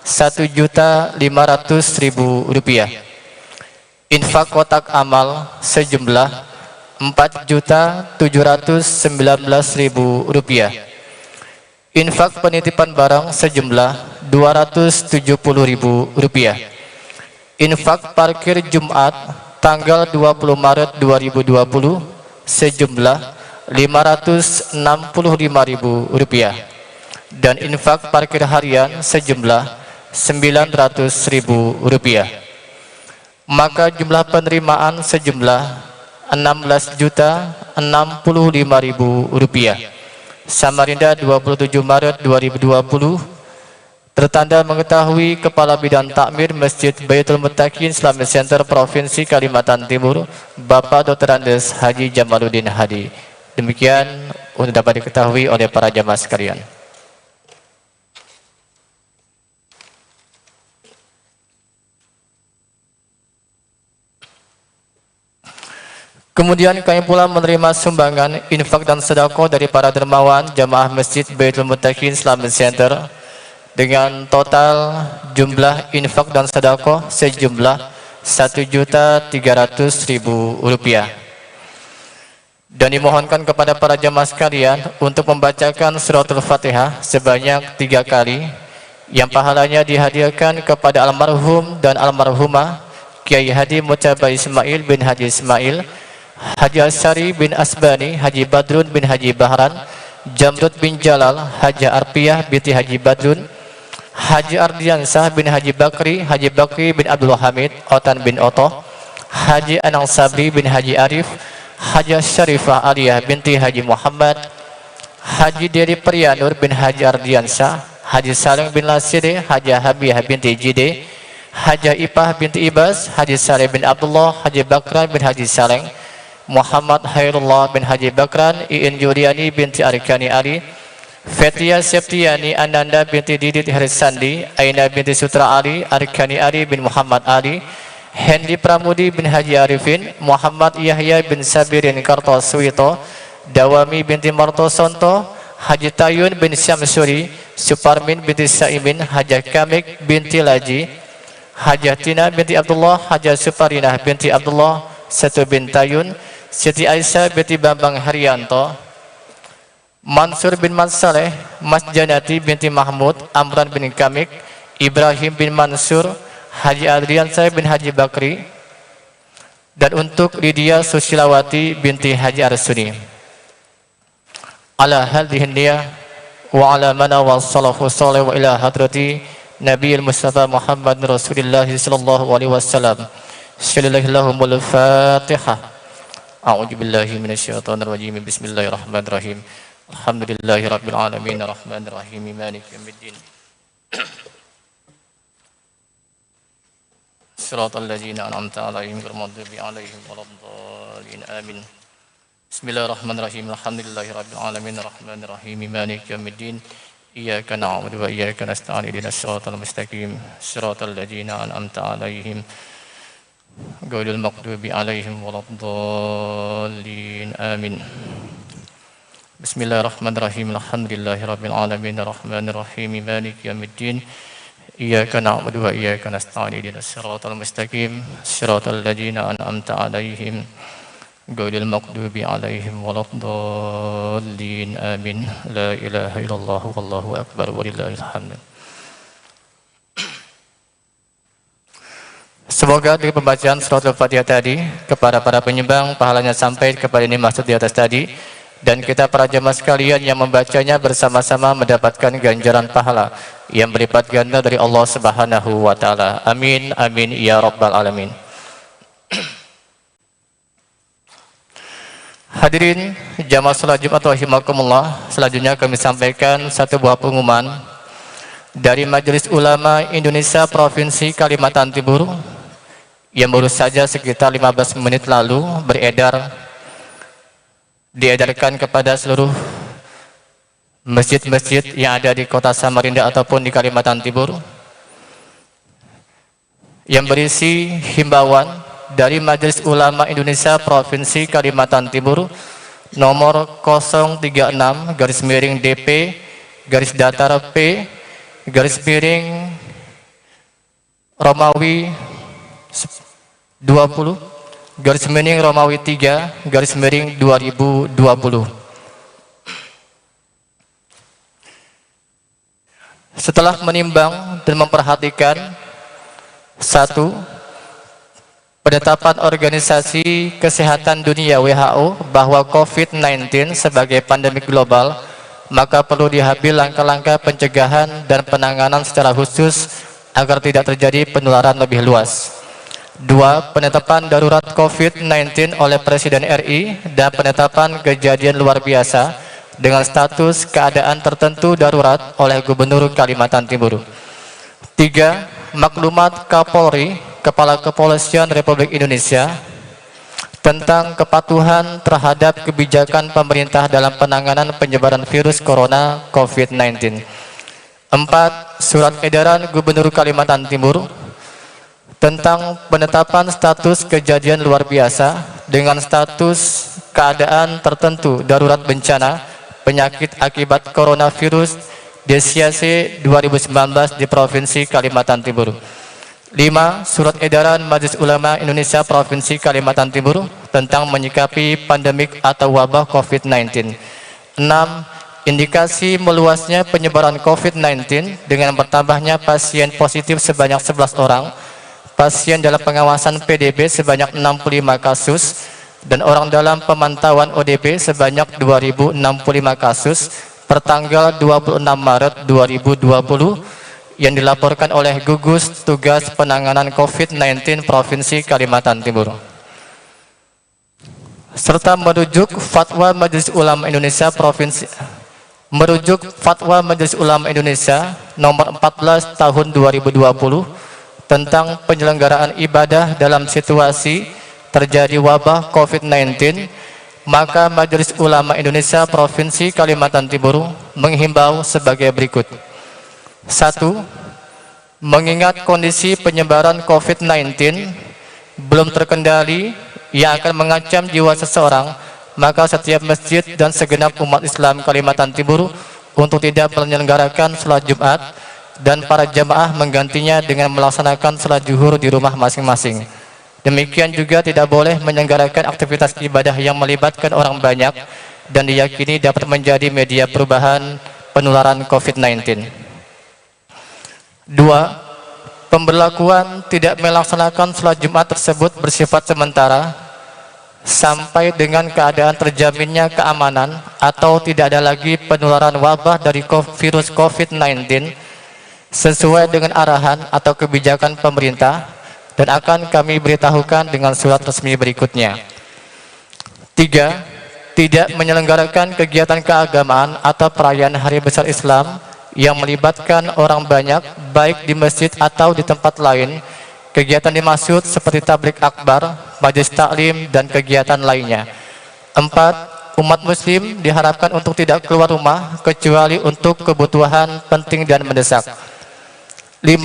Rp1.500.000. Infak kotak amal sejumlah Rp4.719.000. Infak penitipan barang sejumlah Rp270.000. Infak parkir Jumat tanggal 20 Maret 2020 sejumlah Rp565.000 dan infak parkir harian sejumlah Rp900.000. Maka jumlah penerimaan sejumlah Rp16.065.000. Samarinda 27 Maret 2020. Tertanda mengetahui Kepala Bidang Takmir Masjid Baitul Muttaqin Islamic Center Provinsi Kalimantan Timur, Bapak Dr. Andes Haji Jamaluddin Hadi. Demikian untuk dapat diketahui oleh para jamaah sekalian. Kemudian kami pula menerima sumbangan infak dan sedekah dari para dermawan jamaah Masjid Baitul Muttaqin Islamic Center dengan total jumlah infak dan sedekah sejumlah Rp1.300.000. Dan dimohonkan kepada para jamaah sekalian untuk membacakan suratul Fatihah sebanyak 3 kali yang pahalanya dihadiahkan kepada almarhum dan almarhumah Kiai Hadi Mujaba Ismail bin Haji Ismail, Haji Asyari bin Asbani, Haji Badrun bin Haji Bahran, Jamrud bin Jalal, Haji Arpiyah binti Haji Badrun, Haji Ardiansah bin Haji Bakri, Haji Bakri bin Abdul Hamid, Otan bin Otoh, Haji Anang Sabri bin Haji Arif, Haji Syarifah Aliyah binti Haji Muhammad, Haji Deri Priyanur bin Haji Ardiansah, Haji Saleng bin Laside, Haji Habiyah binti Jide, Haji Ipah binti Ibas, Haji Saleh bin Abdullah, Haji Bakran bin Haji Saleng, Muhammad Hairullah bin Haji Bakran, Iin Juliani binti Arkani Ali, Fetia Septiani Ananda binti Didit Harisandi, Aina binti Sutra Ali, Arkani Ali bin Muhammad Ali, Hendi Pramudi bin Haji Arifin, Muhammad Yahya bin Sabirin Kartoswito, Dawami binti Martosonto, Haji Tayun bin Syamsuri, Suparmin binti Saimin, Haji Kamik binti Laji, Haji Tina binti Abdullah, Haji Suparinah binti Abdullah, Satu bin Tayun, Siti Aisyah binti Bambang Haryanto, Mansur bin Mansaleh, Mas Janati binti Mahmud, Amran bin Kamik, Ibrahim bin Mansur, Haji Adriansah bin Haji Bakri, dan untuk Lydia Susilawati binti Haji Arsuni. Ala hadhihi niyah wa ala mana wa sallallahu salih wa ila hadrati Nabiul Mustafa Muhammad Rasulullah sallallahu alaihi wasallam. Shallallahumul Fatihah. A'udzu billahi minasyaitonir rajim. Bismillahirrahmanirrahim. Alhamdulillahirabbil alamin arrahmanir rahim maliki yaumiddin. Shiratal ladzina an'amta 'alaihim ghairil maghdubi 'alaihim waladdallin. Amin. Bismillahirrahmanirrahim. Alhamdulillahirabbil alamin arrahmanir rahim maliki yaumiddin. Iyyaka na'budu wa iyyaka nasta'in. Ihdinas siratal mustaqim. Shiratal ladzina an'amta 'alaihim ghairil maghdubi 'alaihim waladdallin. Amin. Bismillahirrahmanirrahim. Alhamdulillahirabbil alamin arrahmanir rahim maliki yaumiddin. Iyyaka na'budu wa iyyaka nasta'in. Ihdinas siratal mustaqim. Shiratal ladzina an'amta 'alaihim ghairil maghdubi 'alaihim waladdallin. Amin. La ilaha illallah wallahu akbar walillahil hamd. Semoga dari pembacaan surat Al-Fatihah tadi kepada para penyumbang pahalanya sampai kepada ini maksud di atas tadi, dan kita para jemaah sekalian yang membacanya bersama-sama mendapatkan ganjaran pahala yang berlipat ganda dari Allah Subhanahu wa taala. Amin amin ya rabbal alamin. Hadirin jamaah salat Jumat rahimakumullah, selanjutnya kami sampaikan satu buah pengumuman dari Majelis Ulama Indonesia Provinsi Kalimantan Timur yang baru saja sekitar 15 menit lalu diedarkan kepada seluruh masjid-masjid yang ada di kota Samarinda ataupun di Kalimantan Timur, yang berisi himbauan dari Majelis Ulama Indonesia Provinsi Kalimantan Timur nomor 036/DP/P/, Romawi 20 garis miring Romawi 3 garis miring 2020. Setelah menimbang dan memperhatikan: 1. Penetapan Organisasi Kesehatan Dunia WHO bahwa COVID-19 sebagai pandemi global, maka perlu diambil langkah-langkah pencegahan dan penanganan secara khusus agar tidak terjadi penularan lebih luas. 2. Penetapan darurat COVID-19 oleh Presiden RI dan penetapan kejadian luar biasa dengan status keadaan tertentu darurat oleh Gubernur Kalimantan Timur. 3. Maklumat Kapolri, Kepala Kepolisian Republik Indonesia, tentang kepatuhan terhadap kebijakan pemerintah dalam penanganan penyebaran virus corona COVID-19. 4. Surat edaran Gubernur Kalimantan Timur tentang penetapan status kejadian luar biasa dengan status keadaan tertentu darurat bencana penyakit akibat coronavirus DCAC 2019 di Provinsi Kalimantan Timur. 5. Surat edaran Majelis Ulama Indonesia Provinsi Kalimantan Timur tentang menyikapi pandemik atau wabah COVID-19. 6. Indikasi meluasnya penyebaran COVID-19 dengan bertambahnya pasien positif sebanyak 11 orang, pasien dalam pengawasan PDB sebanyak 65 kasus, dan orang dalam pemantauan ODP sebanyak 2065 kasus per tanggal 26 Maret 2020 yang dilaporkan oleh Gugus Tugas Penanganan COVID-19 Provinsi Kalimantan Timur. Serta merujuk Fatwa Majelis Ulama Indonesia nomor 14 tahun 2020 tentang penyelenggaraan ibadah dalam situasi terjadi wabah COVID-19, maka Majelis Ulama Indonesia Provinsi Kalimantan Timur menghimbau sebagai berikut. 1. Mengingat kondisi penyebaran COVID-19 belum terkendali yang akan mengancam jiwa seseorang, maka setiap masjid dan segenap umat Islam Kalimantan Timur untuk tidak menyelenggarakan sholat Jumat dan para jamaah menggantinya dengan melaksanakan sholat zuhur di rumah masing-masing. Demikian juga tidak boleh menyelenggarakan aktivitas ibadah yang melibatkan orang banyak dan diyakini dapat menjadi media perubahan penularan COVID-19. 2. Pemberlakuan tidak melaksanakan sholat Jumat tersebut bersifat sementara sampai dengan keadaan terjaminnya keamanan atau tidak ada lagi penularan wabah dari virus COVID-19 sesuai dengan arahan atau kebijakan pemerintah, dan akan kami beritahukan dengan surat resmi berikutnya. 3. Tidak menyelenggarakan kegiatan keagamaan atau perayaan Hari Besar Islam yang melibatkan orang banyak, baik di masjid atau di tempat lain. Kegiatan dimaksud seperti tablik akbar, majelis taklim, dan kegiatan lainnya. 4. Umat muslim diharapkan untuk tidak keluar rumah kecuali untuk kebutuhan penting dan mendesak. 5.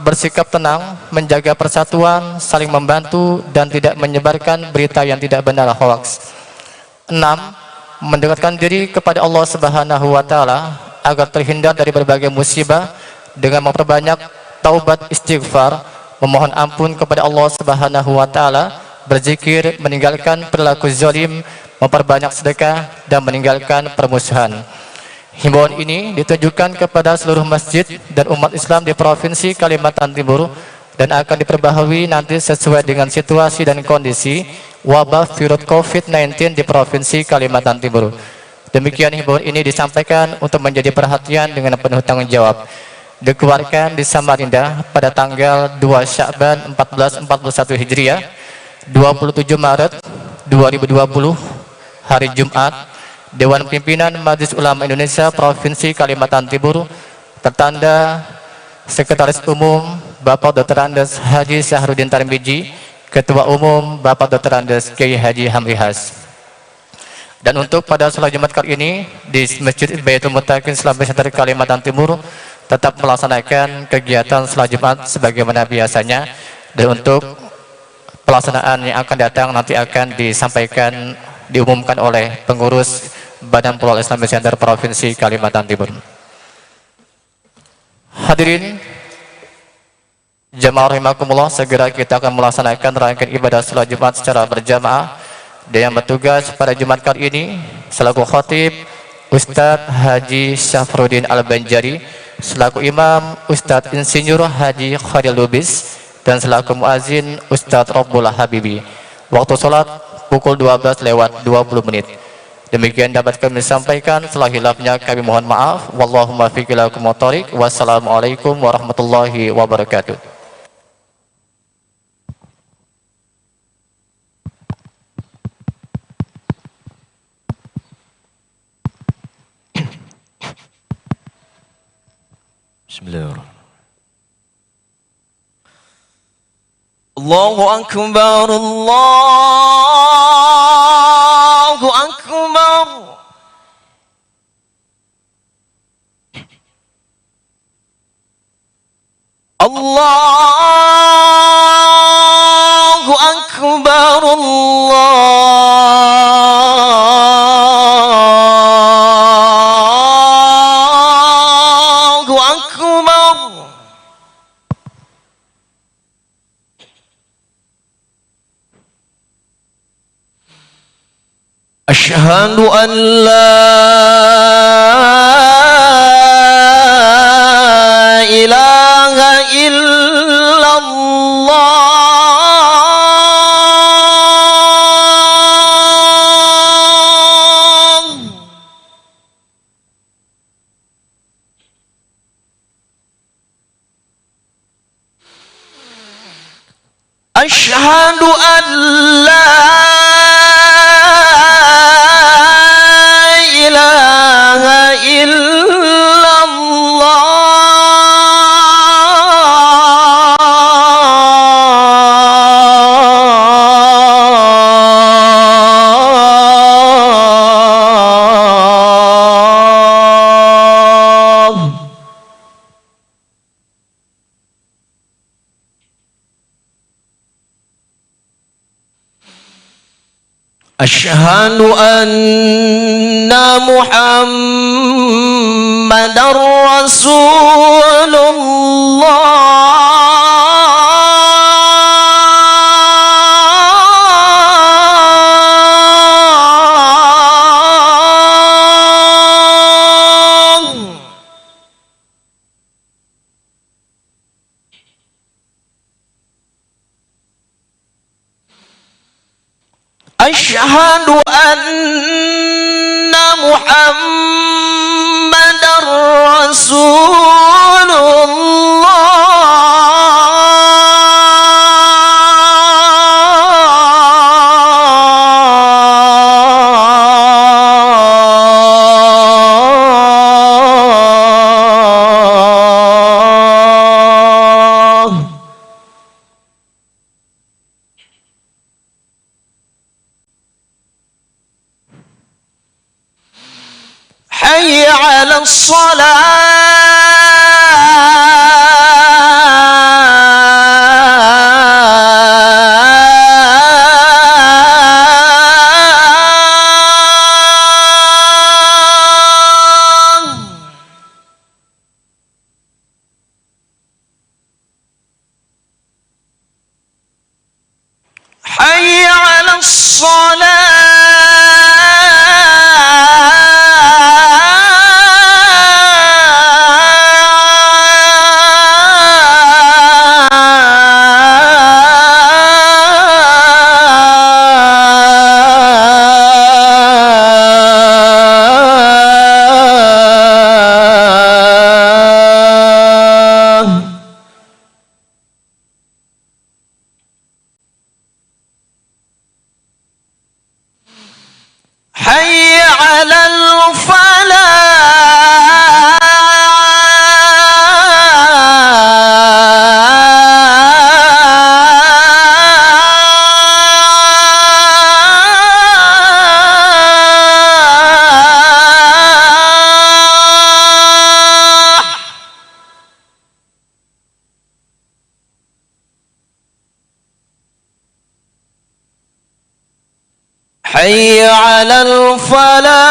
Bersikap tenang, menjaga persatuan, saling membantu, dan tidak menyebarkan berita yang tidak benar, hoax. 6. Mendekatkan diri kepada Allah Subhanahu wa Ta'ala agar terhindar dari berbagai musibah dengan memperbanyak taubat istighfar, memohon ampun kepada Allah Subhanahu wa Ta'ala, berzikir, meninggalkan perilaku zalim, memperbanyak sedekah, dan meninggalkan permusuhan. Himbauan ini ditujukan kepada seluruh masjid dan umat Islam di Provinsi Kalimantan Timur dan akan diperbaharui nanti sesuai dengan situasi dan kondisi wabah virus COVID-19 di Provinsi Kalimantan Timur. Demikian himbauan ini disampaikan untuk menjadi perhatian dengan penuh tanggung jawab. Dikeluarkan di Samarinda pada tanggal 2 Sya'ban 1441 Hijriah, 27 Maret 2020, hari Jumat, Dewan Pimpinan Majelis Ulama Indonesia Provinsi Kalimantan Timur, tertanda Sekretaris Umum Bapak Dr. Andes Haji Syahrudin Tarmiji, Ketua Umum Bapak Dr. Andes Kiai Haji Hamrihas. Dan untuk pada sholat Jumat kali ini di Masjid Baitul Muttaqin Islamic Center Kalimantan Timur tetap melaksanakan kegiatan sholat Jumat sebagaimana biasanya, dan untuk pelaksanaan yang akan datang nanti akan disampaikan, diumumkan oleh pengurus Badan Pengelola Islamic Center Provinsi Kalimantan Timur. Hadirin, Jamaah rahimakumullah, segera kita akan melaksanakan rangkaian ibadah salat Jumat secara berjamaah. Dan yang bertugas pada Jumat kali ini selaku khatib Ustadz Haji Syafruddin Al-Banjari, selaku imam Ustadz Insinyur Haji Khalil Lubis, dan selaku muazin Ustadz Rabbul Habibi. Waktu salat pukul 12:20. Demikian dapat kami sampaikan. Setelah hilafnya kami mohon maaf. Wallahumma fiq lakum wa thoriq. Wassalamualaikum warahmatullahi wabarakatuh. Bismillahirrahmanirrahim. Allahu Akbar, Allahu Akbar. Allahu Akbar, Allahu Akbar. Asyhadu an la ilaha illallah. Asyhadu an la Asyhadu anna Muhammadar Rasulullah. Asyhadu anna Muhammadar Rasulullah. Hayya 'alas shalah. Hayya 'alas Hayya 'alal falah. Hayya 'alal falah.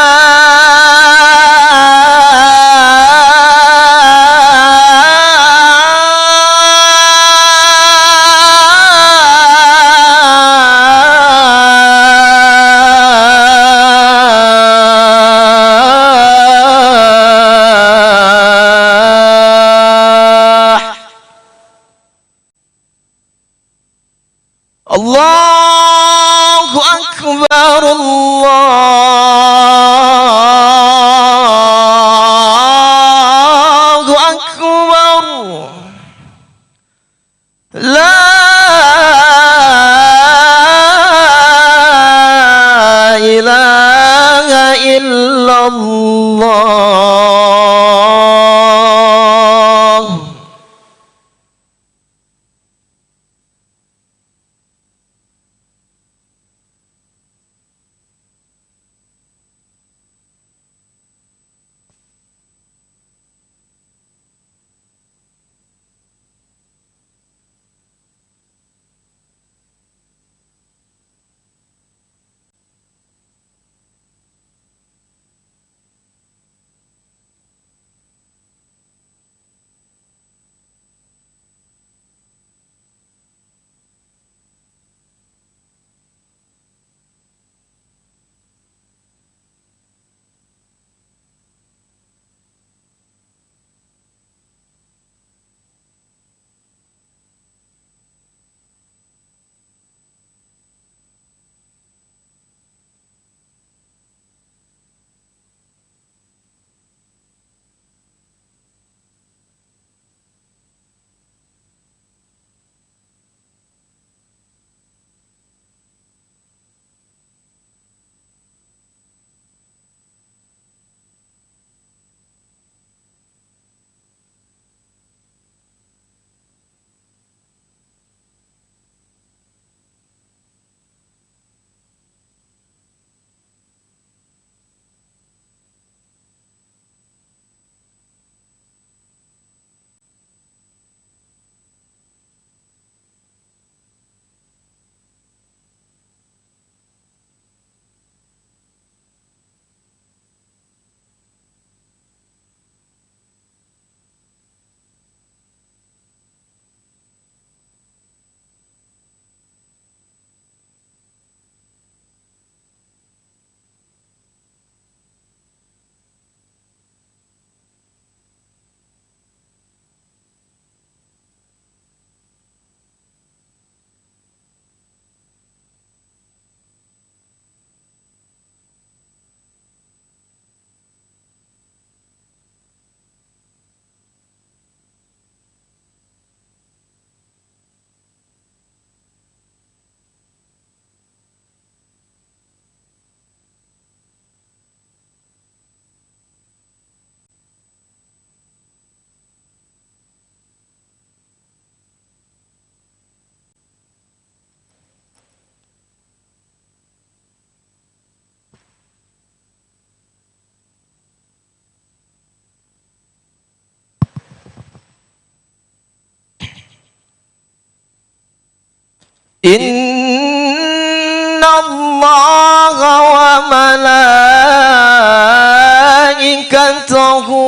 Inna Allah wa malaikatahu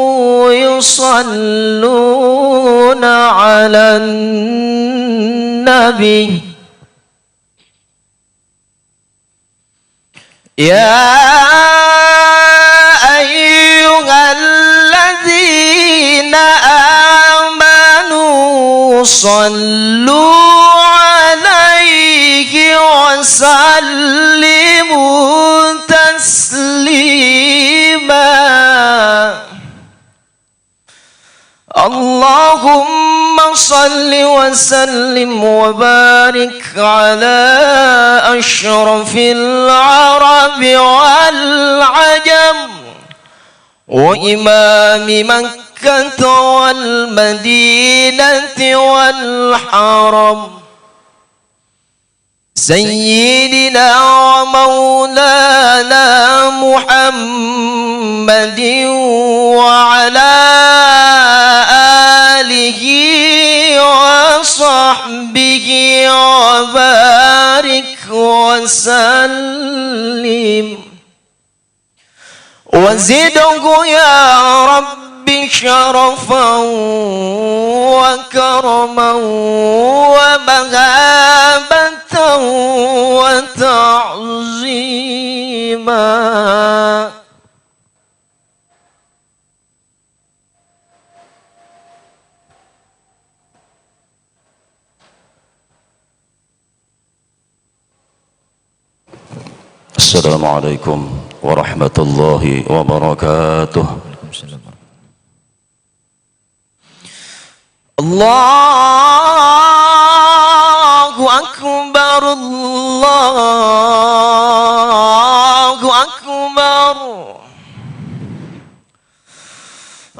yusalluna ala nabi. Ya ayyuhalladzina amanu sallu alaihi wa sallimu taslima. Allahumma salli wa sallim wa barik ala ashrafil arabi wal ajam wa imami Makkah wal madinati wal haram Sayyidina wa maulana Muhammadin wa ala alihi wa sahbihi wa barik wa sallim wa zidhu ya Rabbi syarafan wa karaman wa mahabatan wa ta'zima. Assalamualaikum warahmatullahi wabarakatuh. Allahu akbar, Allahu akbar,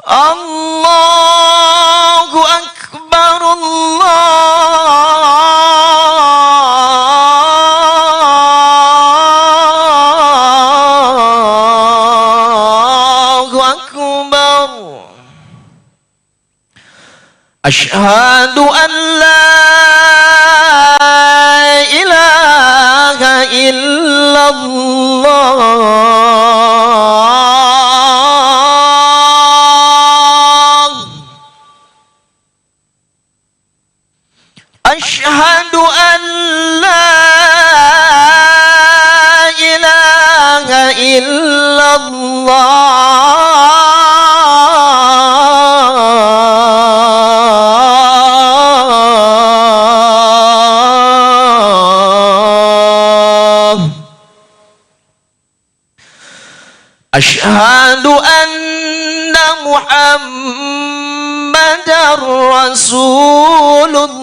Allahu akbar, Allahu akbar. Ashhadu an la ilaha illallah. Ashhadu an la ilaha illallah. Ashhadu anna Muhammadar Rasulullah.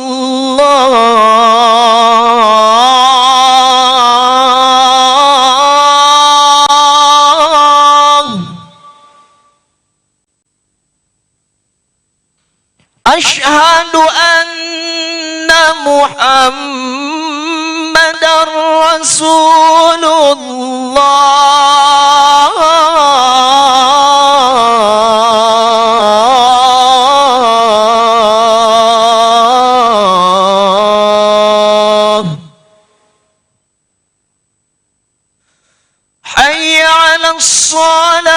Ashhadu anna Muhammadar Rasulullah. Hayya 'alas salah.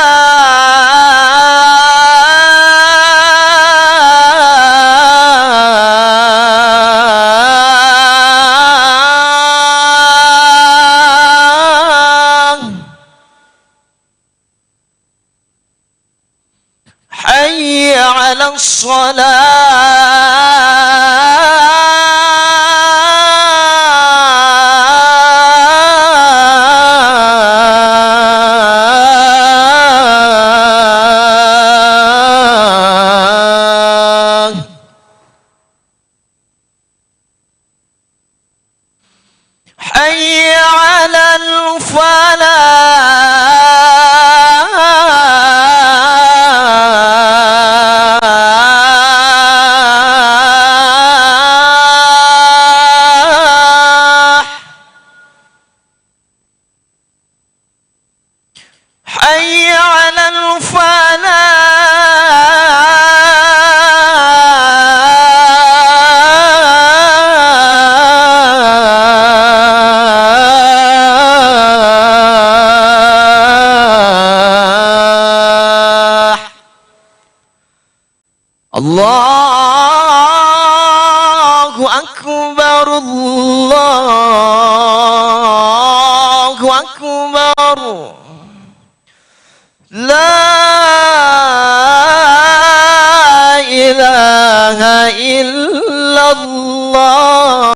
Hayya 'alas salah. Hayya 'alal falah. Hayya 'alal falah. أكبر الله أكبر لا إله إلا الله.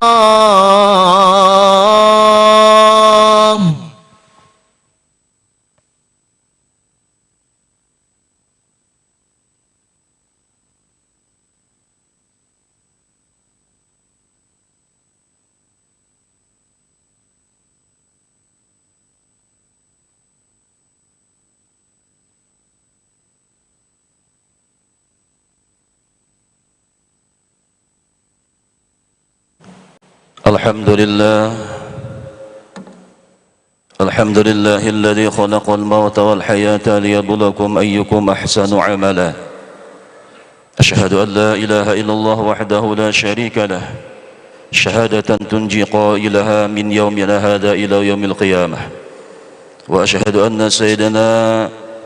الحمد لله الذي خلق الموت والحياة ليبلوكم أيكم أحسن عملا. أشهد أن لا إله إلا الله وحده لا شريك له شهادة تنجي قائلها من يومنا هذا إلى يوم القيامة. وأشهد أن سيدنا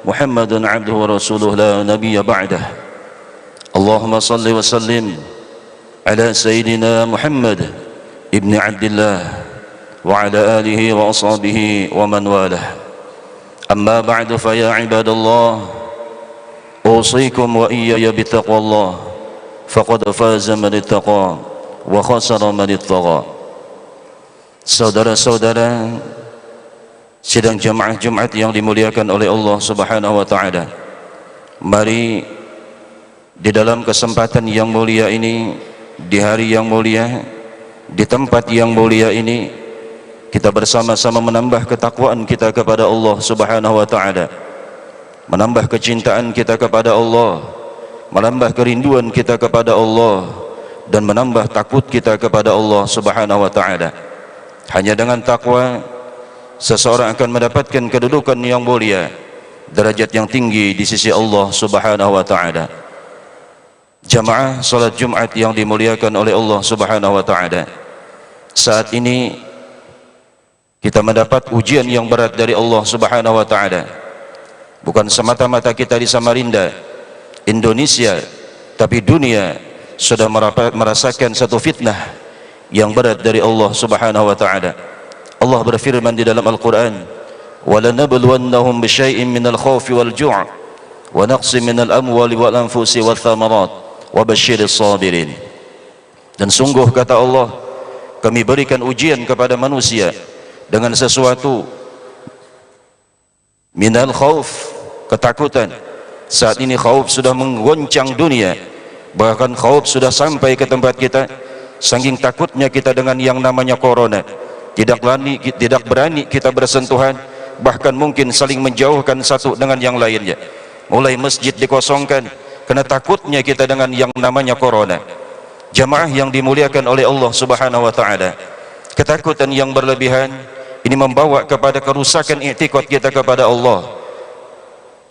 محمدا عبده ورسوله لا نبي بعده. اللهم صل وسلم على سيدنا محمد ابن عبد الله وعلى آله وأصحابه ومن والاه. أما بعد فيا عباد الله أوصيكم وإياي بتقوى الله فقد فاز من اتقى وخسر من اتقى. Saudara-saudara sidang jamaah Jumat yang dimuliakan oleh Allah Subhanahu wa taala, mari di dalam kesempatan yang mulia ini, di hari yang mulia, di tempat yang mulia ini, kita bersama-sama menambah ketakwaan kita kepada Allah Subhanahu wa taala, menambah kecintaan kita kepada Allah, menambah kerinduan kita kepada Allah, dan menambah takut kita kepada Allah Subhanahu wa taala. Hanya dengan takwa seseorang akan mendapatkan kedudukan yang mulia, derajat yang tinggi di sisi Allah Subhanahu wa taala. Jamaah salat Jumat yang dimuliakan oleh Allah Subhanahu wa taala, saat ini kita mendapat ujian yang berat dari Allah Subhanahu wa taala. Bukan semata-mata kita di Samarinda, Indonesia, tapi dunia sudah merasakan satu fitnah yang berat dari Allah Subhanahu wa taala. Allah berfirman di dalam Al-Qur'an, "Walanabluwannahum bisyai'in minal khaufi wal ju' wa naqsin minal amwali wal anfusi wath thamarat wa basyiris sabirin." Dan sungguh kata Allah, kami berikan ujian kepada manusia dengan sesuatu minal khauf, ketakutan. Saat ini khauf sudah menggoncang dunia, bahkan khauf sudah sampai ke tempat kita. Saking takutnya kita dengan yang namanya corona, tidak berani kita bersentuhan, bahkan mungkin saling menjauhkan satu dengan yang lainnya. Mulai masjid dikosongkan karena takutnya kita dengan yang namanya corona. Jamaah yang dimuliakan oleh Allah Subhanahu wa taala, ketakutan yang berlebihan ini membawa kepada kerusakan i'tikad kita kepada Allah.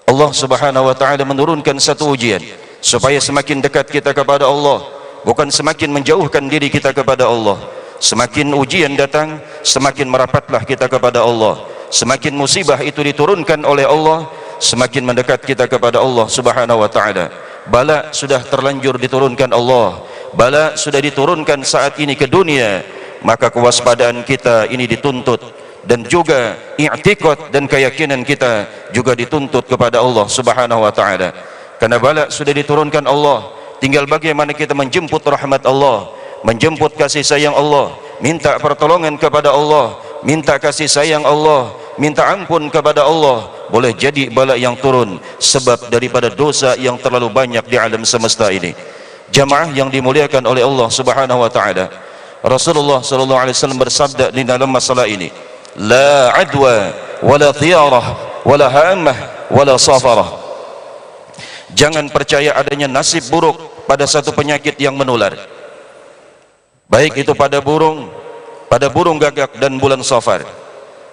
Allah Subhanahu wa taala menurunkan satu ujian supaya semakin dekat kita kepada Allah, bukan semakin menjauhkan diri kita kepada Allah. Semakin ujian datang, semakin merapatlah kita kepada Allah. Semakin musibah itu diturunkan oleh Allah, semakin mendekat kita kepada Allah Subhanahu wa taala. Bala sudah terlanjur diturunkan Allah, bala sudah diturunkan saat ini ke dunia, maka kewaspadaan kita ini dituntut, dan juga i'tikad dan keyakinan kita juga dituntut kepada Allah Subhanahu wa taala. Karena bala sudah diturunkan Allah, tinggal bagaimana kita menjemput rahmat Allah, menjemput kasih sayang Allah, minta pertolongan kepada Allah, minta kasih sayang Allah, minta ampun kepada Allah. Boleh jadi bala yang turun sebab daripada dosa yang terlalu banyak di alam semesta ini. Jamaah yang dimuliakan oleh Allah Subhanahu wa taala, Rasulullah sallallahu alaihi wasallam bersabda di dalam masalah ini, la adwa wala tiyarah wala hamah wala safarah. Jangan percaya adanya nasib buruk pada satu penyakit yang menular, baik itu pada burung gagak dan bulan Safar.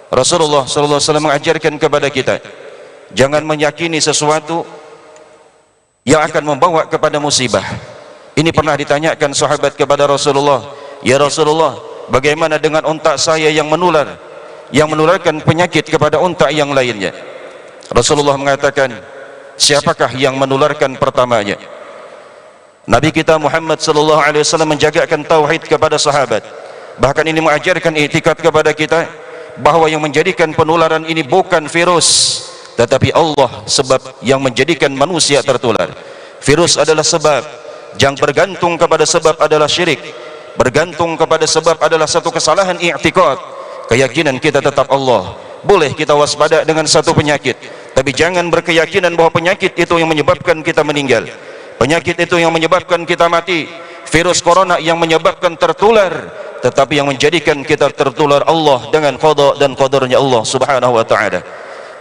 Rasulullah sallallahu alaihi wasallam mengajarkan kepada kita, jangan meyakini sesuatu yang akan membawa kepada musibah. Ini pernah ditanyakan sahabat kepada Rasulullah, ya Rasulullah, bagaimana dengan unta saya yang menular, yang menularkan penyakit kepada unta yang lainnya? Rasulullah mengatakan, siapakah yang menularkan pertamanya? Nabi kita Muhammad sallallahu alaihi wasallam menjagakan tauhid kepada sahabat. Bahkan ini mengajarkan i'tikad kepada kita bahwa yang menjadikan penularan ini bukan virus, tetapi Allah sebab yang menjadikan manusia tertular. Virus adalah sebab, yang bergantung kepada sebab adalah syirik, bergantung kepada sebab adalah satu kesalahan i'tikad. Keyakinan kita tetap Allah. Boleh kita waspada dengan satu penyakit, tapi jangan berkeyakinan bahwa penyakit itu yang menyebabkan kita meninggal, penyakit itu yang menyebabkan kita mati, virus corona yang menyebabkan tertular, tetapi yang menjadikan kita tertular Allah dengan qada dan qadarnya Allah subhanahu wa ta'ala.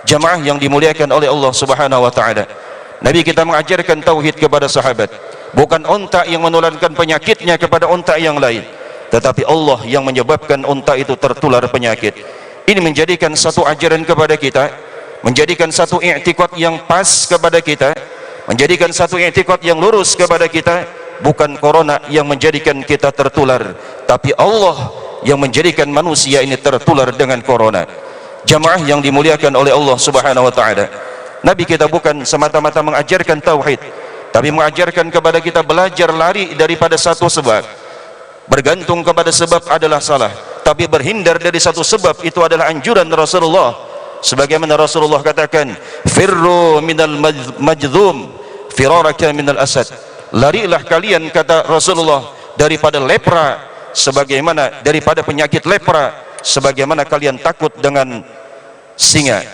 Jamaah yang dimuliakan oleh Allah subhanahu wa ta'ala, Nabi kita mengajarkan tauhid kepada sahabat. Bukan unta yang menularkan penyakitnya kepada unta yang lain, tetapi Allah yang menyebabkan unta itu tertular penyakit. Ini menjadikan satu ajaran kepada kita, menjadikan satu i'tikad yang pas kepada kita, menjadikan satu i'tikad yang lurus kepada kita. Bukan corona yang menjadikan kita tertular, tapi Allah yang menjadikan manusia ini tertular dengan corona. Jamaah yang dimuliakan oleh Allah subhanahu wa ta'ala, Nabi kita bukan semata-mata mengajarkan tauhid, tapi mengajarkan kepada kita belajar lari daripada satu sebab. Bergantung kepada sebab adalah salah, tapi berhindar dari satu sebab itu adalah anjuran Rasulullah. Sebagaimana Rasulullah katakan, firru minal majdhum firaraka minal asad. Larilah kalian, kata Rasulullah, daripada lepra, sebagaimana daripada penyakit lepra, sebagaimana kalian takut dengan singa.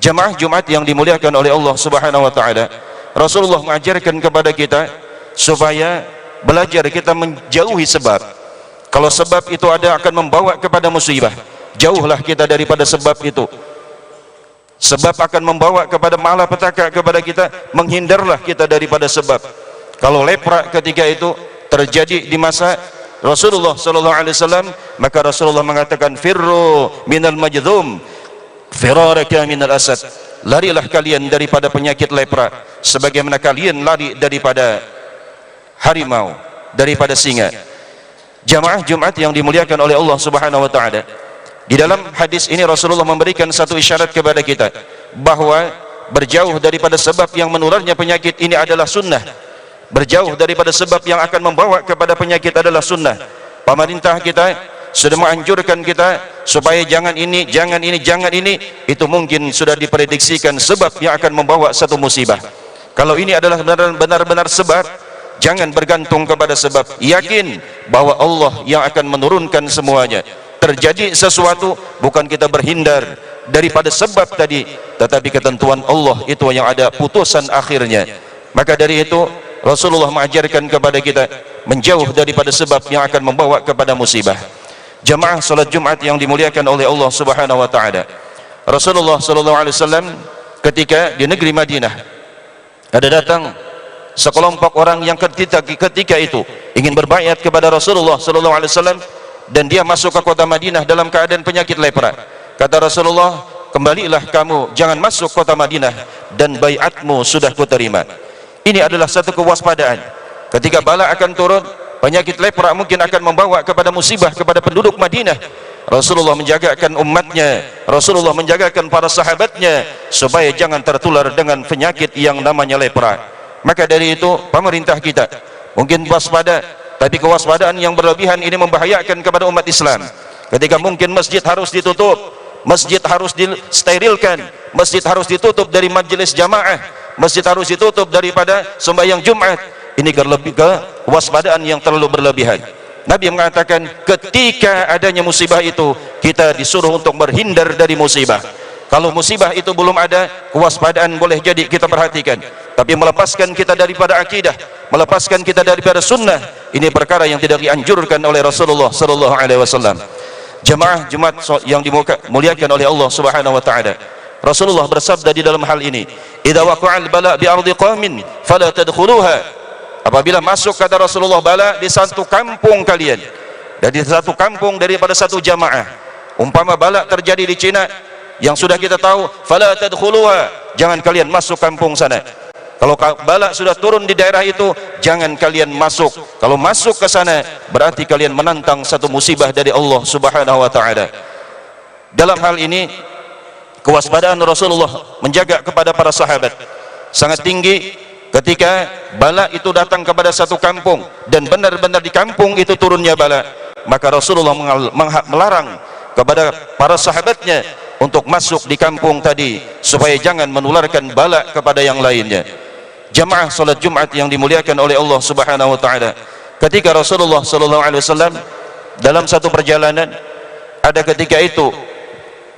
Jamaah Jumat yang dimuliakan oleh Allah subhanahu wa ta'ala, Rasulullah mengajarkan kepada kita supaya belajar kita menjauhi sebab. Kalau sebab itu ada akan membawa kepada musibah, jauhlah kita daripada sebab itu. Sebab akan membawa kepada malapetaka kepada kita, menghindarlah kita daripada sebab. Kalau lepra ketika itu terjadi di masa Rasulullah sallallahu alaihi wasallam, maka Rasulullah mengatakan firru minal majdhum firaraka minal asad. Larilah kalian daripada penyakit lepra sebagaimana kalian lari daripada harimau, daripada singa. Jamaah Jumat yang dimuliakan oleh Allah subhanahu wa ta'ala, di dalam hadis ini Rasulullah memberikan satu isyarat kepada kita bahwa berjauh daripada sebab yang menularnya penyakit ini adalah sunnah. Berjauh daripada sebab yang akan membawa kepada penyakit adalah sunnah. Pemerintah kita sudah menganjurkan kita supaya jangan ini, jangan ini, jangan ini. Itu mungkin sudah diprediksikan sebab yang akan membawa satu musibah. Kalau ini adalah benar-benar sebab, jangan bergantung kepada sebab. Yakin bahwa Allah yang akan menurunkan semuanya. Terjadi sesuatu, bukan kita berhindar daripada sebab tadi, tetapi ketentuan Allah itu yang ada putusan akhirnya. Maka dari itu Rasulullah mengajarkan kepada kita menjauh daripada sebab yang akan membawa kepada musibah. Jamaah salat Jumat yang dimuliakan oleh Allah subhanahu wa ta'ala, Rasulullah sallallahu alaihi wasallam ketika di negeri Madinah, ada datang sekelompok orang yang ketika itu ingin berbaiat kepada Rasulullah sallallahu alaihi wasallam, dan dia masuk ke kota Madinah dalam keadaan penyakit lepra. Kata Rasulullah, kembalilah kamu, jangan masuk kota Madinah, dan baiatmu sudah kuterima. Ini adalah satu kewaspadaan. Ketika bala akan turun, penyakit lepra mungkin akan membawa kepada musibah kepada penduduk Madinah. Rasulullah menjagakan umatnya, Rasulullah menjagakan para sahabatnya supaya jangan tertular dengan penyakit yang namanya lepra. Maka dari itu pemerintah kita mungkin waspada, tapi kewaspadaan yang berlebihan ini membahayakan kepada umat Islam. Ketika mungkin masjid harus ditutup, masjid harus disterilkan, masjid harus ditutup dari majelis jamaah, masjid harus ditutup daripada sembahyang Jumat. Ini kewaspadaan yang terlalu berlebihan. Nabi mengatakan ketika adanya musibah itu, kita disuruh untuk berhindar dari musibah. Kalau musibah itu belum ada, kewaspadaan boleh jadi kita perhatikan, tapi melepaskan kita daripada akidah, melepaskan kita daripada sunnah, ini perkara yang tidak dianjurkan oleh Rasulullah sallallahu alaihi wasallam. Jamaah Jumat yang dimuliakan oleh Allah subhanahu wa ta'ala, Rasulullah bersabda di dalam hal ini, idza waqa'al bala bi ardi qaumin fala tadkhuluha. Apabila masuk, kata Rasulullah, bala di satu kampung kalian, dan di satu kampung daripada satu jamaah, umpama bala terjadi di Cina yang sudah kita tahu, fala tadkhuluha, jangan kalian masuk kampung sana. Kalau bala sudah turun di daerah itu, jangan kalian masuk. Kalau masuk ke sana, berarti kalian menantang satu musibah dari Allah subhanahu wa ta'ala. Dalam hal ini kewaspadaan Rasulullah menjaga kepada para sahabat sangat tinggi. ketika bala itu datang kepada satu kampung dan benar-benar di kampung itu turunnya bala, maka Rasulullah melarang kepada para sahabatnya untuk masuk di kampung tadi supaya jangan menularkan bala kepada yang lainnya. Jamaah salat Jumat yang dimuliakan oleh Allah Subhanahu wa taala, ketika Rasulullah sallallahu alaihi wasallam dalam satu perjalanan, ada ketika itu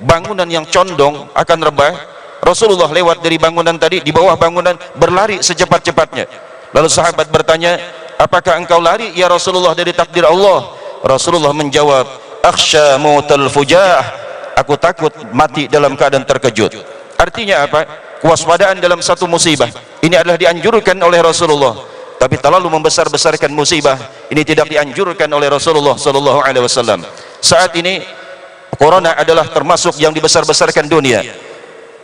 bangunan yang condong akan rebah, Rasulullah lewat dari bangunan tadi, di bawah bangunan berlari secepat-cepatnya. Lalu sahabat bertanya, apakah engkau lari ya Rasulullah dari takdir Allah? Rasulullah menjawab, akhsha mautal fujah, aku takut mati dalam keadaan terkejut. Artinya apa? Kewaspadaan dalam satu musibah ini adalah dianjurkan oleh Rasulullah, tapi terlalu membesar-besarkan musibah ini tidak dianjurkan oleh Rasulullah sallallahu alaihi wasallam. Saat ini corona adalah termasuk yang dibesar-besarkan dunia.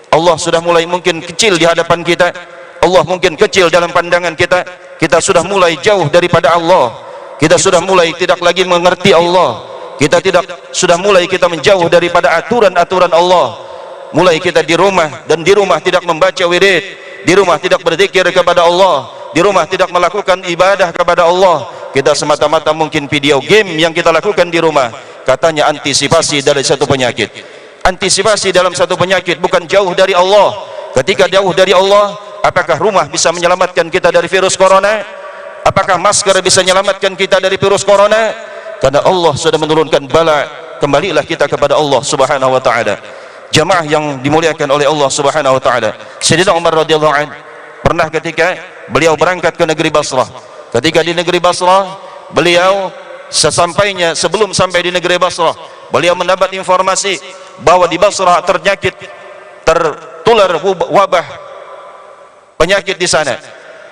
Allah sudah mulai mungkin kecil di hadapan kita, Allah mungkin kecil dalam pandangan kita, kita sudah mulai jauh daripada Allah, kita sudah mulai tidak lagi mengerti Allah, kita sudah mulai kita menjauh daripada aturan-aturan Allah. Mulai kita di rumah, dan di rumah tidak membaca wirid, di rumah tidak berzikir kepada Allah, di rumah tidak melakukan ibadah kepada Allah. Kita semata-mata mungkin video game yang kita lakukan di rumah, katanya antisipasi dari satu penyakit. Antisipasi dalam satu penyakit bukan jauh dari Allah. Ketika jauh dari Allah, apakah rumah bisa menyelamatkan kita dari virus corona? Apakah masker bisa menyelamatkan kita dari virus corona? Karena Allah sudah menurunkan bala, kembalilah kita kepada Allah Subhanahu wa taala. Jamaah yang dimuliakan oleh Allah Subhanahu wa taala, Sayyidina Umar radhiyallahu anhu pernah ketika beliau berangkat ke negeri Basrah. Ketika di negeri Basrah, beliau sebelum sampai di negeri Basrah, beliau mendapat informasi bahwa di Basrah tertular wabah penyakit di sana.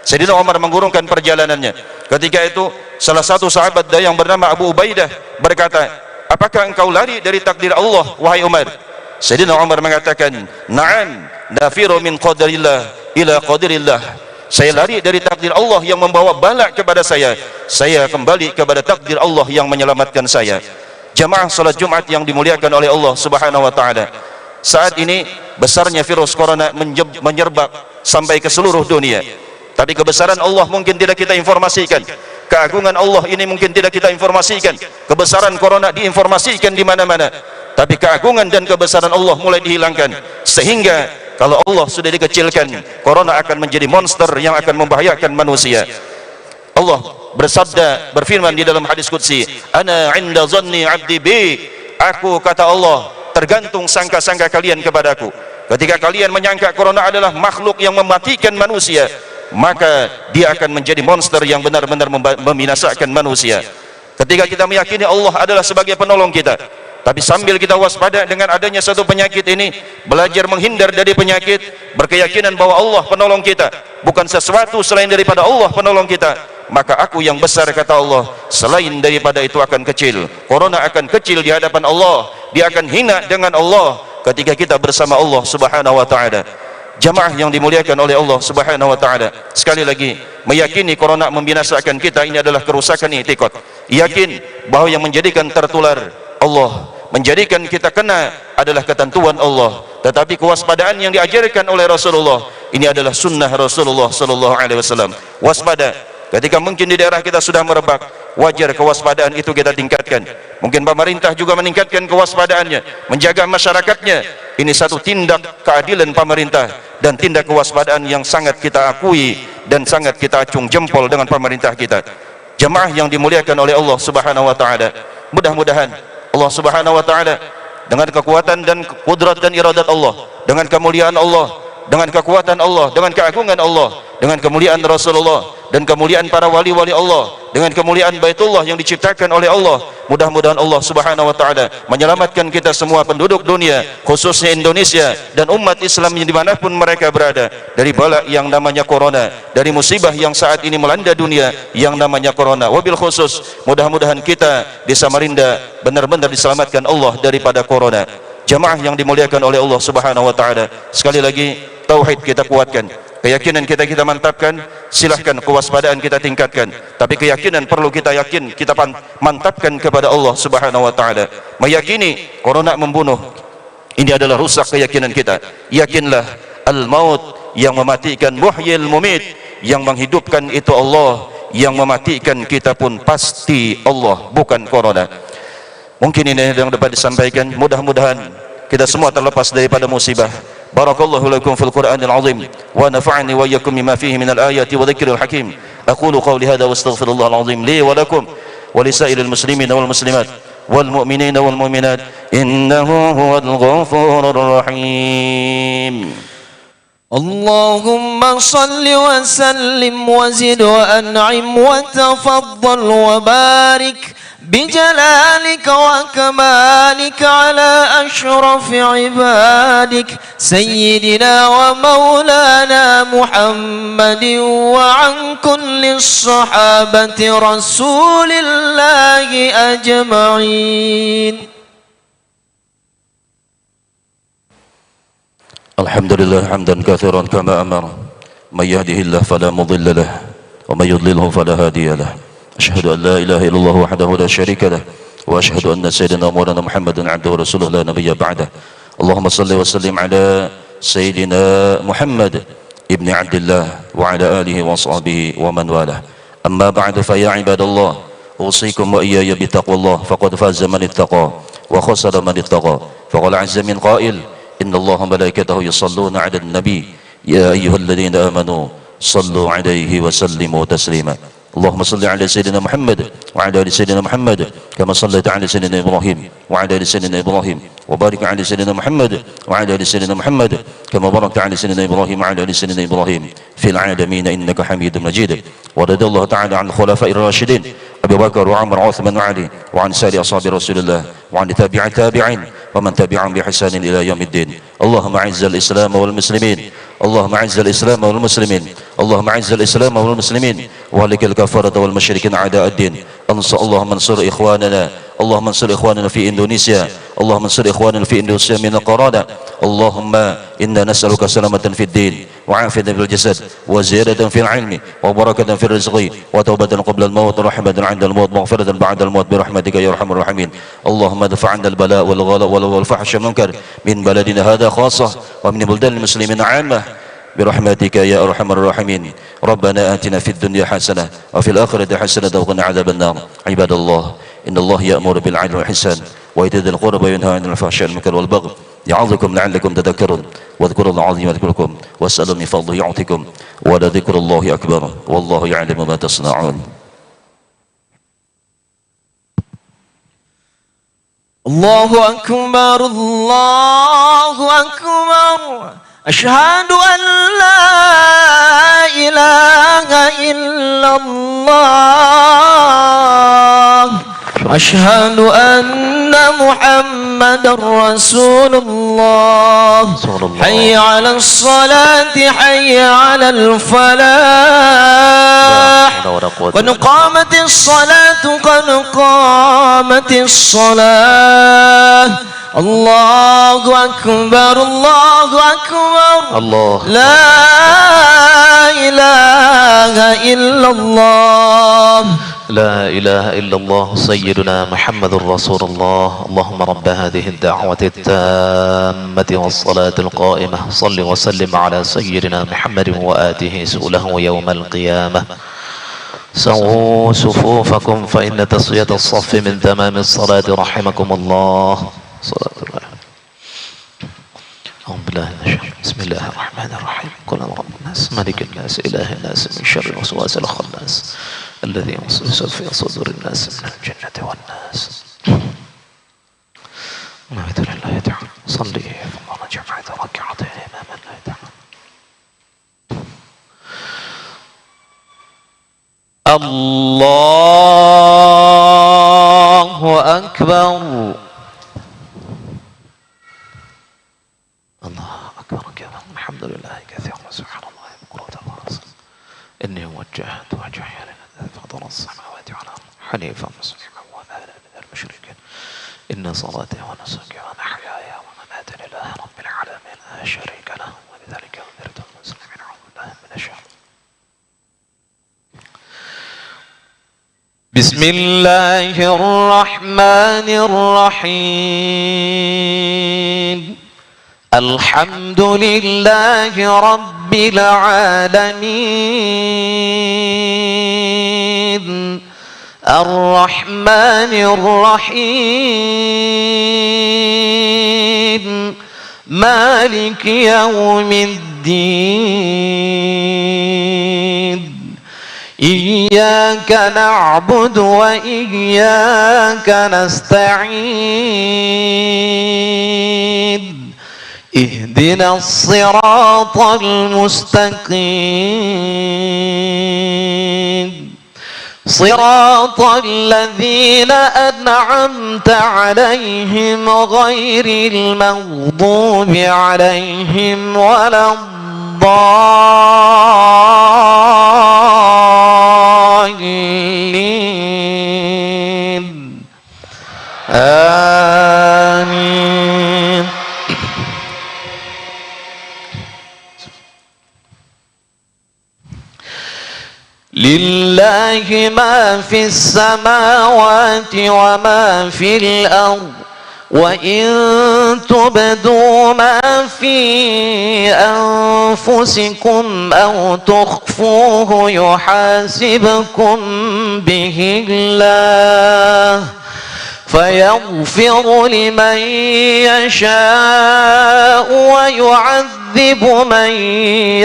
Sayyidina Umar mengurungkan perjalanannya. Ketika itu salah satu sahabat yang bernama Abu Ubaidah berkata, apakah engkau lari dari takdir Allah wahai Umar? Sayyidina Umar mengatakan, na'am, nafiru min qadarillah ila qadarillah. Saya lari dari takdir Allah yang membawa bala kepada saya kembali kepada takdir Allah yang menyelamatkan saya. Jamaah salat Jumat yang dimuliakan oleh Allah Subhanahu wa taala, saat ini besarnya virus corona menyergap sampai ke seluruh dunia, tapi kebesaran Allah mungkin tidak kita informasikan, keagungan Allah ini mungkin tidak kita informasikan, kebesaran corona diinformasikan di mana-mana, tapi keagungan dan kebesaran Allah mulai dihilangkan, sehingga kalau Allah sudah dikecilkan, corona akan menjadi monster yang akan membahayakan manusia. Allah bersabda, berfirman di dalam hadis qudsi, ana 'inda dhanni 'abdi bi, aku, kata Allah, tergantung sangka-sangka kalian kepadaku. Ketika kalian menyangka corona adalah makhluk yang mematikan manusia, maka dia akan menjadi monster yang benar-benar membinasakan manusia. Ketika kita meyakini Allah adalah sebagai penolong kita, tapi sambil kita waspada dengan adanya satu penyakit ini, belajar menghindar dari penyakit, berkeyakinan bahwa Allah penolong kita, bukan sesuatu selain daripada Allah penolong kita, maka aku yang besar, kata Allah, selain daripada itu akan kecil. Corona akan kecil di hadapan Allah, dia akan hina dengan Allah ketika kita bersama Allah Subhanahu wa taala. Jamaah yang dimuliakan oleh Allah Subhanahu wa taala, sekali lagi meyakini corona membinasakan kita ini adalah kerusakan i'tiqad. Yakin bahwa yang menjadikan tertular Allah, menjadikan kita kena adalah ketentuan Allah, tetapi kewaspadaan yang diajarkan oleh Rasulullah ini adalah sunnah Rasulullah sallallahu alaihi wasallam. Waspada ketika mungkin di daerah kita sudah merebak, wajar kewaspadaan itu kita tingkatkan. Mungkin pemerintah juga meningkatkan kewaspadaannya, menjaga masyarakatnya. Ini satu tindak keadilan pemerintah dan tindak kewaspadaan yang sangat kita akui dan sangat kita acung jempol dengan pemerintah kita. Jamaah yang dimuliakan oleh Allah Subhanahu wa taala, mudah-mudahan Allah Subhanahu wa taala dengan kekuatan dan kudrat dan iradat Allah, dengan kemuliaan Allah, dengan kekuatan Allah, dengan keagungan Allah, dengan kemuliaan Rasulullah dan kemuliaan para wali-wali Allah, dengan kemuliaan Baitullah yang diciptakan oleh Allah, mudah-mudahan Allah Subhanahu wa taala menyelamatkan kita semua penduduk dunia, khususnya Indonesia dan umat Islam yang dimanapun mereka berada, dari bala yang namanya corona, dari musibah yang saat ini melanda dunia yang namanya corona. Wabil khusus, mudah-mudahan kita di Samarinda benar-benar diselamatkan Allah daripada corona. Jamaah yang dimuliakan oleh Allah Subhanahu wa taala, sekali lagi tauhid kita kuatkan, keyakinan kita mantapkan, silahkan kewaspadaan kita tingkatkan, tapi keyakinan perlu kita yakin, kita mantapkan kepada Allah Subhanahu wa taala. Meyakini corona membunuh, ini adalah rusak keyakinan kita. Yakinlah al-maut yang mematikan, muhyil mumit, Yang menghidupkan itu Allah, yang mematikan kita pun pasti Allah, bukan corona. Mungkin ini yang dapat disampaikan. Mudah-mudahan kita semua terlepas daripada musibah. Barakallahu lakum fil Qur'anil azim wa nafa'ani wa iyyakum bima fihi minal ayati wa dzikril hakim. Aqulu qawli hadha wa astaghfirullahal azim li wa lakum wa lisairil muslimin wal muslimat wal mu'minina wal mu'minat innahu huwal ghafurur rahim. اللهم صل وسلم وزد وأنعم وتفضل وبارك بجلالك وكمالك على أشرف عبادك سيدنا ومولانا محمد وعن كل الصحابة رسول الله أجمعين. الحمد لله حمدا كثيرا كما أمر من يهده الله فلا مضل له ومن يضلله فلا هادي له أشهد أن لا إله إلا الله وحده لا شريك له وأشهد أن سيدنا مولانا محمدا عبده ورسوله لا نبي بعده اللهم صل وسلم على سيدنا محمد ابن عبد الله وعلى آله وصحبه ومن والاه أما بعد فيا عباد الله أوصيكم وإياي بتقوى الله فقد فاز من اتقى وخسر من اتقى فقال عز من قائل إن الله وملائكته يصلون على النبي يا أيها الذين آمنوا صلوا عليه وسلموا تسليما اللهم صل على سيدنا محمد وعلى آل سيدنا محمد كما صليت على سيدنا إبراهيم وعلى آل سيدنا إبراهيم وبارك على سيدنا محمد وعلى آل سيدنا محمد كما باركت على سيدنا إبراهيم وعلى آل سيدنا إبراهيم في العالمين إنك حميد مجيد ورضي الله تعالى عن الخلفاء الراشدين أبي بكر وعمر وعثمان وعلي وعن سائر أصحاب رسول الله وعن تابع التابعين ومن تبعهم بإحسان إلى يوم الدين اللهم أعز الإسلام والمسلمين اللهم أعز الإسلام والمسلمين اللهم أعز الإسلام والمسلمين وهلك الكفرة والمشركين أعداء الدين اللهم انصر إخواننا اللهم انصر إخواننا في إندونيسيا اللهم انصر إخواننا في إندونيسيا من القرادة اللهم إنا نسألك سلامة في الدين وعافية في الجسد وزيادة في العلم وبركة في الرزق وتوبة قبل الموت ورحمة عند الموت مغفرة بعد الموت برحمتك يا أرحم الراحمين اللهم ادفع عنا البلاء والغلاء والفحش والمنكر من بلدنا هذا خاصة ومن بلدان المسلمين عامة برحمتك يا أرحم الراحمين ربنا آتنا في الدنيا حسنة وفي الآخرة حسنة وقنا عذاب النار عباد الله إن الله يأمر بالعدل والإحسان وإيتاء ذي القربى وينهى عن الفحشاء والمنكر والبغي يعظكم لعلكم تذكرون واذكروا الله العظيم يذكركم واسألوا من فضله يعطكم ولذكر الله أكبر والله يعلم ما تصنعون. الله أكبر الله أكبر أشهد أن لا إله إلا الله أشهد أن محمد رسول الله حي على الصلاة حي على الفلاح قد قامت الصلاة قد قامت الصلاة الله أكبر الله أكبر الله لا إله إلا الله لا إله إلا الله سيدنا محمد رسول الله اللهم رب هذه الدعوة التامة والصلاة القائمة صل وسلم على سيدنا محمد وآته سؤله يوم القيامة سووا صفوفكم فإن تسوية الصف من تمام الصلاة رحمكم الله صلاة الله أعوذ بالله من الشيطان بسم الله الرحمن الرحيم قل رب الناس ملك الناس إله الناس من شر الوسواس الخناس الذي يوسوس في صدور الناس من الجنة والناس. نعوذ بالله تعالى صلي ثم رجع بعد ركعتين أمام الله تعالى. الله أكبر الله أكبر كبيرا الحمد لله كثيرا سبحان الله بكرة وأصيلا إني وجهت وجهي للذي فطر السماوات والأرض حنيفا مسلما وما أنا من المشركين إن صلاتي ونسكي ومحياي ومماتي لله رب العالمين لا شريك له وبذلك أمرت المسلمين أعوذ بالله من الشر. بسم الله الرحمن الرحيم الحمد لله رب العالمين الرحمن الرحيم مالك يوم الدين إياك نعبد وإياك نستعين اهدنا الصراط المستقيم صراط الذين أنعمت عليهم غير المغضوب عليهم ولا الضالين آمين. لله ما في السماوات وما في الأرض وإن تبدوا ما في أنفسكم أو تخفوه يحاسبكم به الله فيغفر لمن يشاء ويعذب من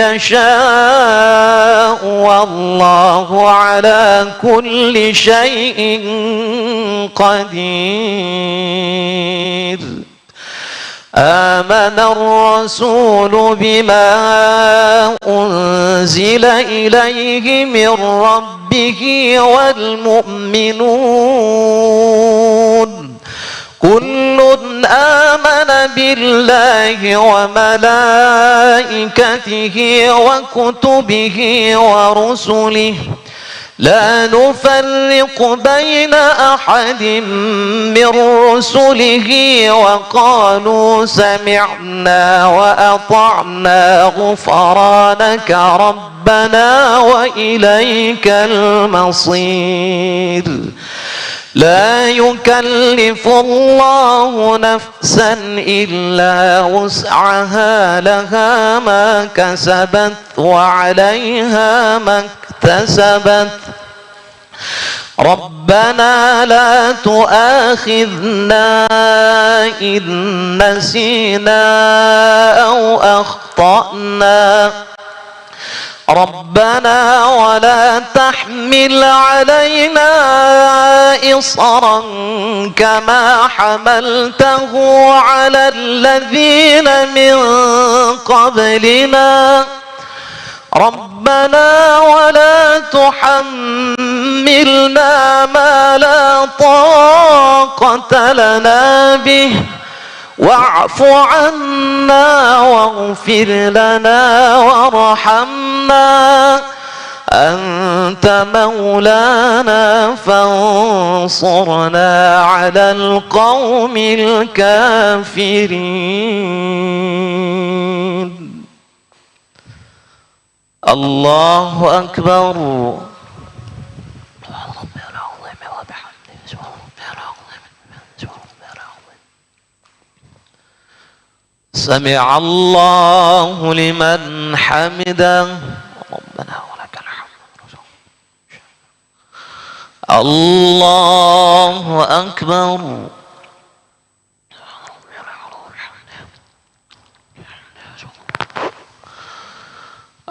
يشاء والله على كل شيء قدير. آمن الرسول بما أنزل إليه من ربه والمؤمنون كل آمن بالله وملائكته وكتبه ورسله لا نفرق بين أحد من رسله وقالوا سمعنا وأطعنا غفرانك ربنا وإليك المصير. لا يكلف الله نفسا إلا وسعها لها ما كسبت وعليها ما اكتسبت ربنا لا تؤاخذنا إن نسينا أو أخطأنا ربنا ولا تحمل علينا إصرا كما حملته على الذين من قبلنا ربنا ولا تحملنا ما لا طاقة لنا به واعف عنا واغفر لنا وارحمنا أنت مولانا فانصرنا على القوم الكافرين. الله أكبر. سمع الله لمن حمده ربنا ولك الحمد. الله أكبر.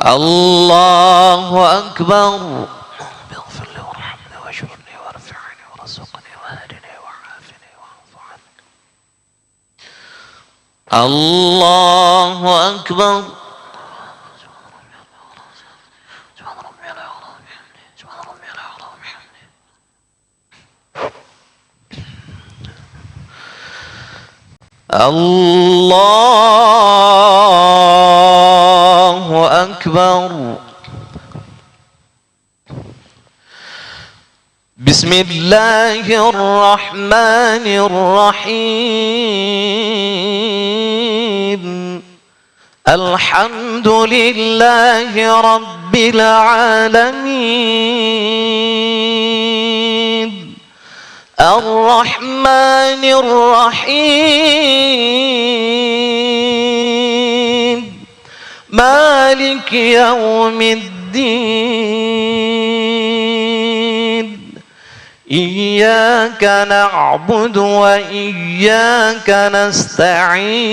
الله أكبر. اغفر لي وارحمني واجبرني وارفعني وارزقني واهدني وعافني واعف عني. الله أكبر. الله أكبر. بسم الله الرحمن الرحيم الحمد لله رب العالمين الرحمن الرحيم مالك يوم الدين إياك نعبد وإياك نستعين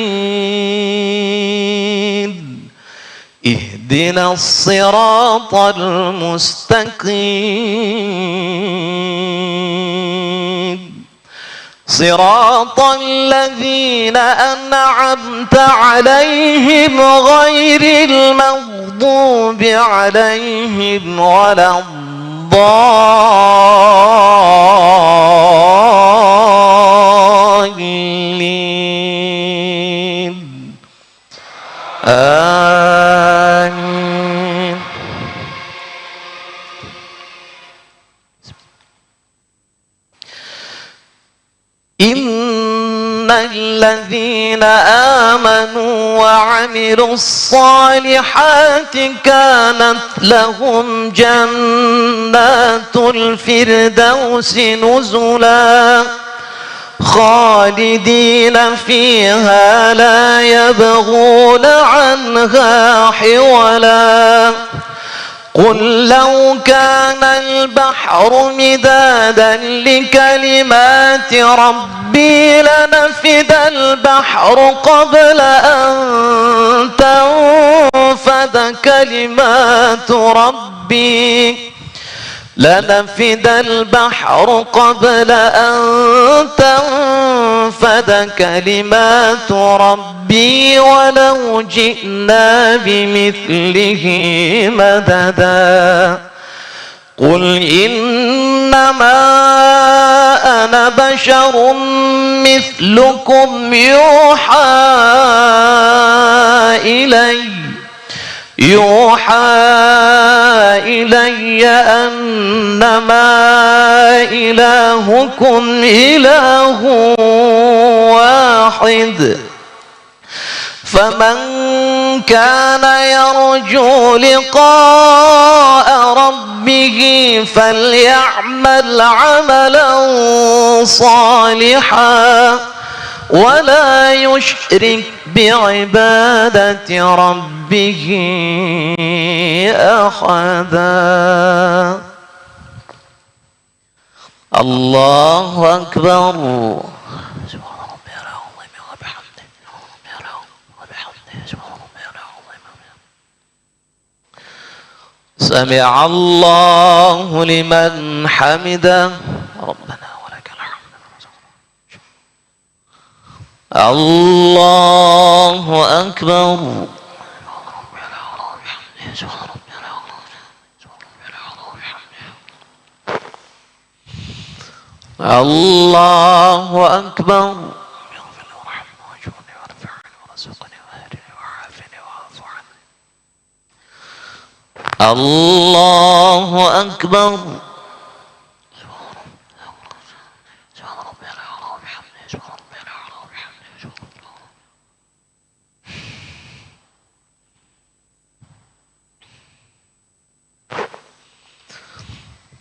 اهدنا الصراط المستقيم صراط الذين أنعمت عليهم غير المغضوب عليهم ولا الضالين آمين. إن الذين آمنوا وعملوا الصالحات كانت لهم جنات الفردوس نزلا خالدين فيها لا يبغون عنها حولا قل لو كان البحر مدادا لكلمات ربي لنفد البحر قبل أن تنفد كلمات ربي لنفد البحر قبل أن تنفد كلمات ربي ولو جئنا بمثله مددا قل إنما أنا بشر مثلكم يوحى إلي أنما إلهكم إله واحد فمن كان يرجو لقاء ربه فليعمل عملا صالحا ولا يشرك بعبادة ربه أحدا. الله أكبر. سمع الله لمن حمده ربنا ولك الحمد. الله أكبر. الله أكبر. الله أكبر.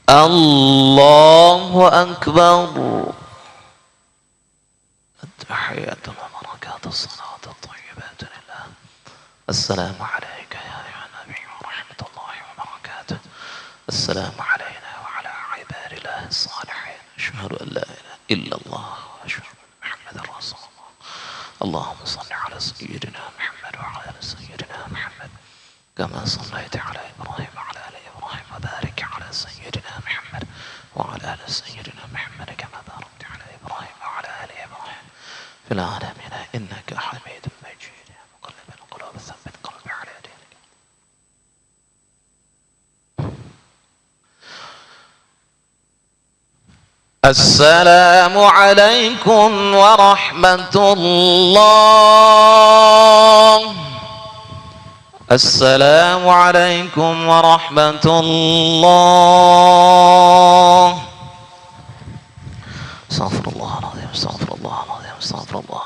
الله أكبر. التحيات والبركات الصلاة الطيبات لله. السلام عليك يا نبي ورحمة الله وبركاته. السلام علينا وعلى عباد الله الصالحين. أشهد أن لا إله إلا الله وأشهد أن محمدا رسول الله. اللهم صل على سيدنا محمد وعلى آل سيدنا محمد كما صليت على إبراهيم وعلى آل إبراهيم وبارك على سيدنا محمد وعلى آل سيدنا محمد كما باركت على إبراهيم وعلى آل إبراهيم في العالمين إنك حميد مجيد. يا مقلب القلوب ثبت قلبي على دينك. السلام عليكم ورحمة الله. السلام عليكم ورحمة الله. استغفر الله العظيم. استغفر الله العظيم. استغفر الله.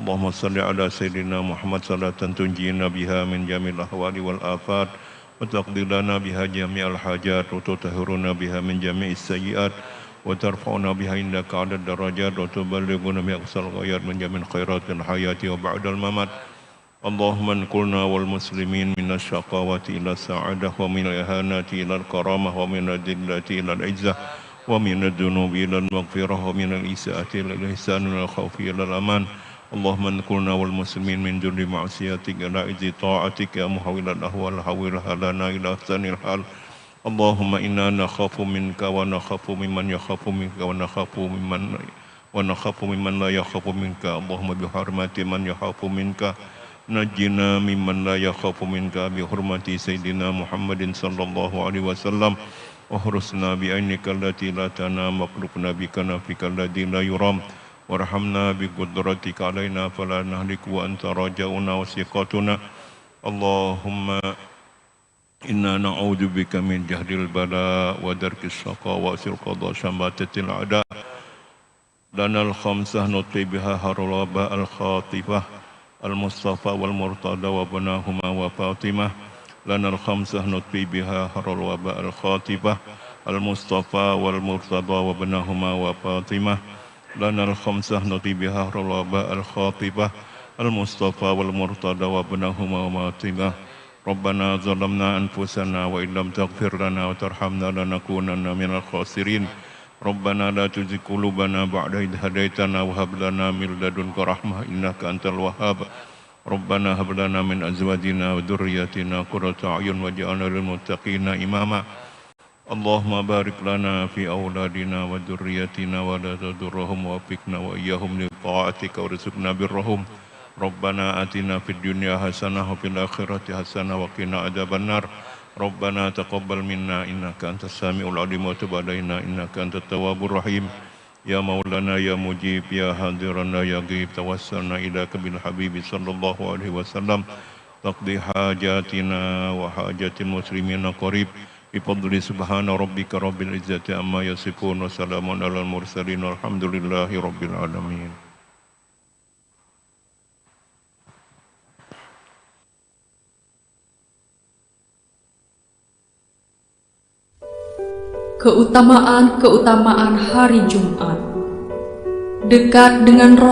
Allahumma salli ala Sayyidina Muhammad salatan tunjina biha min jamil ahwali wal afat wa taqdi lana biha jami'al hajat wa tutahhiruna biha min jami'is sayyiat wa tarfa'una biha indaka 'adad darajat wa tuballighuna bi aqsal ghayat min jami'il khairatil hayati wa ba'dal mamat. Allahumma anqulna wal muslimin minas syaqawati ila sa'adah wa minal ihanati ila al-karamah wa minal dillati ila al-izzah wa minad dunubi ila al-maghfirah wa minal isaati ila al-ihsan wa khawfi ila al-aman. Allahumma anqulna wal muslimin min julli ma'siyatik ila izi ta'atik ya muhawilal ahwal hawil halana ila ahsanil hal. Allahumma inna nakhafu minka wa nakhafu mimman yakhafu minka wa nakhafu mimman la yakhafu minka. Allahumma bihurmati man yakhafu minka najjina mimman la yakhafu minka bihurmati Sayyidina Muhammadin sallallahu alaihi wasallam wa hurusna bi'ainika allati la tanam waqlubna bika nafika alladhi la yuram warhamna biqudratika alaina fala nahliku wa anta raja'una wa siqatuna. Allahumma inna na'udzu bika min jahdil bala wa darkis shaqa wa sil qada syamatatil a'da. Lanal khamsah nutfi biha harul waba al khatifah al mustafa wal murtada wa banahuma wa fatimah. Lanal khamsah nutfi biha harul waba al khatifah al mustafa wal murtada wa banahuma wa fatimah. Lanal khamsah nutfi biha harul waba al khatifah al mustafa wal murtada wa banahuma wa fatimah. Rabbana zalamna anfusana wa illam taghfir lana wa tarhamna lanakunanna minal khasirin. Rabbana la tuzigh qulubana ba'da idh hadaitana wa hab lana min ladunka rahmah innaka antal wahhab. Rabbana hab lana min azwajina wa dhurriyyatina qurrata a'yun waj'alna lil muttaqina imama. Allahumma barik lana fi auladina wa dhurriyyatina wa la tadurruhum wa waffiqna wa iyyahum li ta'atika warzuqna birrahum. Rabbana atina fid dunya hasanah wa fil akhirati hasanah wa qina adzabannar. Rabbana taqabbal minna innaka antas samiul alim wa tub alaina innaka antat tawwabur rahim. Ya Maulana ya Mujib ya Hadirana ya Ghaib tawassalna ilaka bil habibi sallallahu alaihi wasallam taqdi hajatina wa hajatil muslimina qarib bi fadli subhana rabbika rabbil izzati amma yasifun wa salamun alal mursalin walhamdulillahi rabbil alamin. Keutamaan hari Jumat. Dekat dengan Rasul